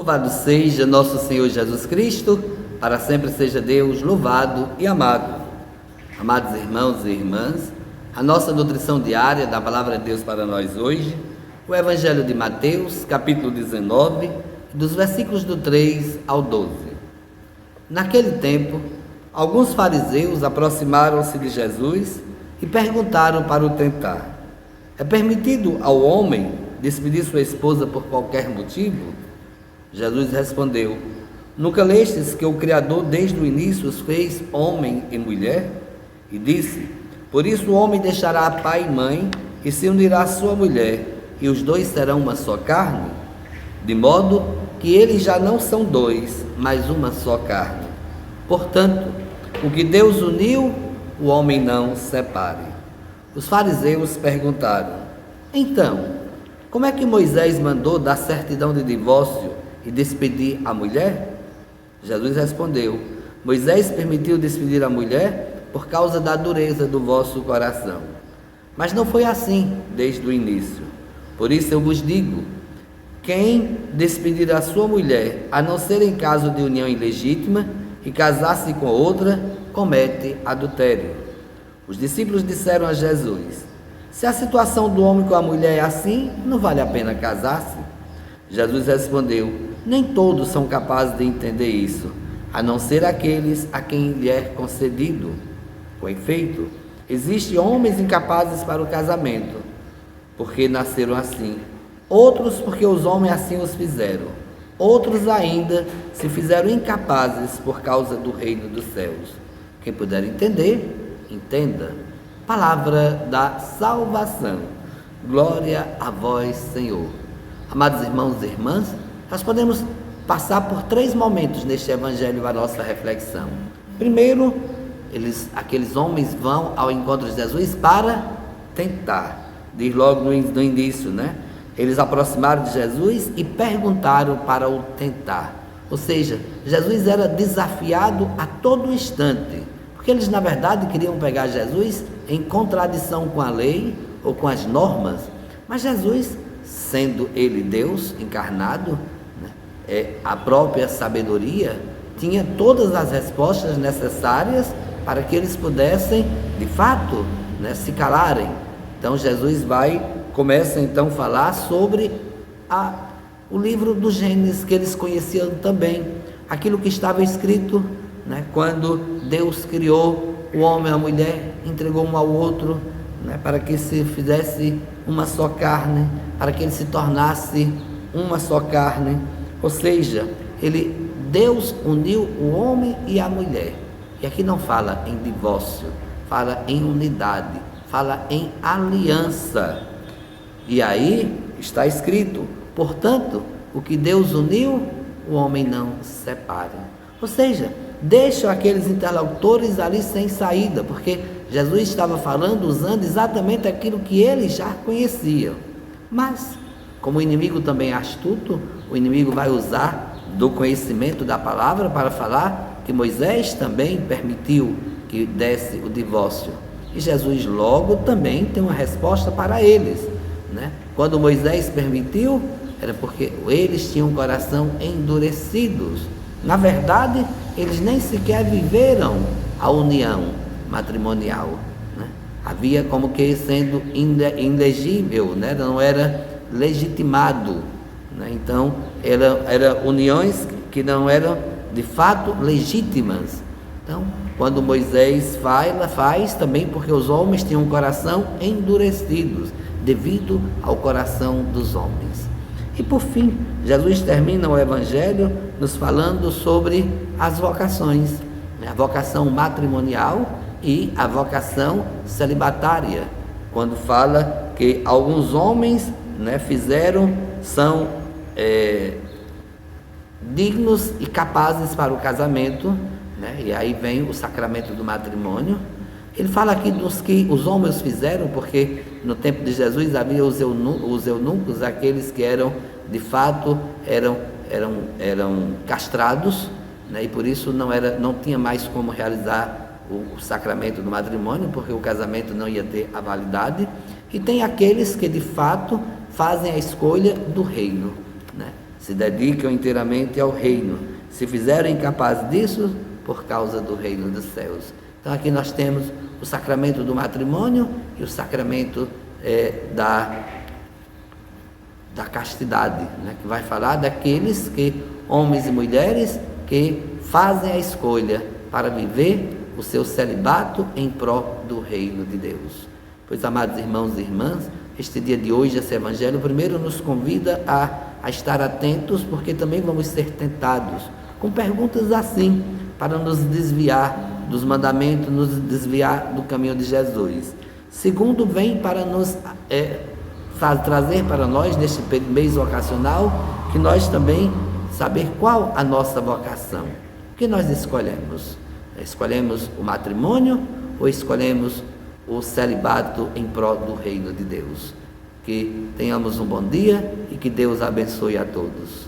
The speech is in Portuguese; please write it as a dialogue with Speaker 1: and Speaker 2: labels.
Speaker 1: Louvado seja nosso Senhor Jesus Cristo, para sempre seja Deus louvado e amado. Amados irmãos e irmãs, a nossa nutrição diária da Palavra de Deus para nós hoje, o Evangelho de Mateus, capítulo 19, dos versículos do 3 ao 12. Naquele tempo, alguns fariseus aproximaram-se de Jesus e perguntaram para o tentar: é permitido ao homem despedir sua esposa por qualquer motivo? Jesus respondeu: nunca lestes que o Criador desde o início os fez homem e mulher? E disse: por isso o homem deixará pai e mãe e se unirá à sua mulher, e os dois serão uma só carne? De modo que eles já não são dois, mas uma só carne. Portanto, o que Deus uniu, o homem não separe. Os fariseus perguntaram: então, como é que Moisés mandou dar certidão de divórcio e despedir a mulher? Jesus respondeu: Moisés permitiu despedir a mulher por causa da dureza do vosso coração. Mas não foi assim desde o início. Por isso eu vos digo: quem despedir a sua mulher, a não ser em caso de união ilegítima, e casar-se com outra, comete adultério. Os discípulos disseram a Jesus: se a situação do homem com a mulher é assim, não vale a pena casar-se? Jesus respondeu: nem todos são capazes de entender isso, a não ser aqueles a quem lhe é concedido. Com efeito, existem homens incapazes para o casamento, porque nasceram assim, outros porque os homens assim os fizeram, outros ainda se fizeram incapazes por causa do reino dos céus. Quem puder entender, entenda. Palavra da salvação. Glória a vós, Senhor. Amados irmãos e irmãs, nós podemos passar por 3 momentos neste evangelho a nossa reflexão. Primeiro, aqueles homens vão ao encontro de Jesus para tentar. Diz logo no início, né? Eles aproximaram de Jesus e perguntaram para o tentar. Ou seja, Jesus era desafiado a todo instante, porque eles na verdade queriam pegar Jesus em contradição com a lei ou com as normas. Mas Jesus, sendo ele Deus encarnado, a própria sabedoria, tinha todas as respostas necessárias para que eles pudessem, de fato, se calarem. Então Jesus começa então a falar sobre o livro do Gênesis, que eles conheciam também, aquilo que estava escrito, quando Deus criou o homem e a mulher, entregou um ao outro, para que se fizesse uma só carne, para que ele se tornasse uma só carne. Ou seja, Deus uniu o homem e a mulher. E aqui não fala em divórcio, fala em unidade, fala em aliança. E aí está escrito: portanto, o que Deus uniu, o homem não separe. Ou seja, deixam aqueles interlocutores ali sem saída, porque Jesus estava falando, usando exatamente aquilo que eles já conheciam. Mas, como o inimigo também é astuto, o inimigo vai usar do conhecimento da palavra para falar que Moisés também permitiu que desse o divórcio. E Jesus logo também tem uma resposta para eles. Quando Moisés permitiu, era porque eles tinham o coração endurecidos. Na verdade, eles nem sequer viveram a união matrimonial. Havia como que sendo ilegível, não era legitimado. Então, eram uniões que não eram de fato legítimas. Então, quando Moisés faz também porque os homens tinham um coração endurecidos, devido ao coração dos homens. E por fim, Jesus termina o Evangelho nos falando sobre as vocações, a vocação matrimonial e a vocação celibatária, quando fala que alguns homens são dignos e capazes para o casamento, e aí vem o sacramento do matrimônio. Ele fala aqui dos que os homens fizeram, porque no tempo de Jesus havia os eunucos, aqueles que eram, de fato, eram castrados, e por isso não tinha mais como realizar o sacramento do matrimônio, porque o casamento não ia ter a validade. E tem aqueles que, de fato, fazem a escolha do reino, se dedicam inteiramente ao reino, se fizeram incapazes disso por causa do reino dos céus. Então aqui nós temos o sacramento do matrimônio e o sacramento da castidade, né? Que vai falar daqueles homens e mulheres que fazem a escolha para viver o seu celibato em prol do reino de Deus. Pois, amados irmãos e irmãs, este dia de hoje, esse evangelho, primeiro nos convida a estar atentos, porque também vamos ser tentados com perguntas assim, para nos desviar dos mandamentos, nos desviar do caminho de Jesus. Segundo, vem para nos trazer para nós, neste mês vocacional, que nós também saber qual a nossa vocação. O que nós escolhemos? Escolhemos o matrimônio ou escolhemos o celibato em prol do reino de Deus? Que tenhamos um bom dia e que Deus abençoe a todos.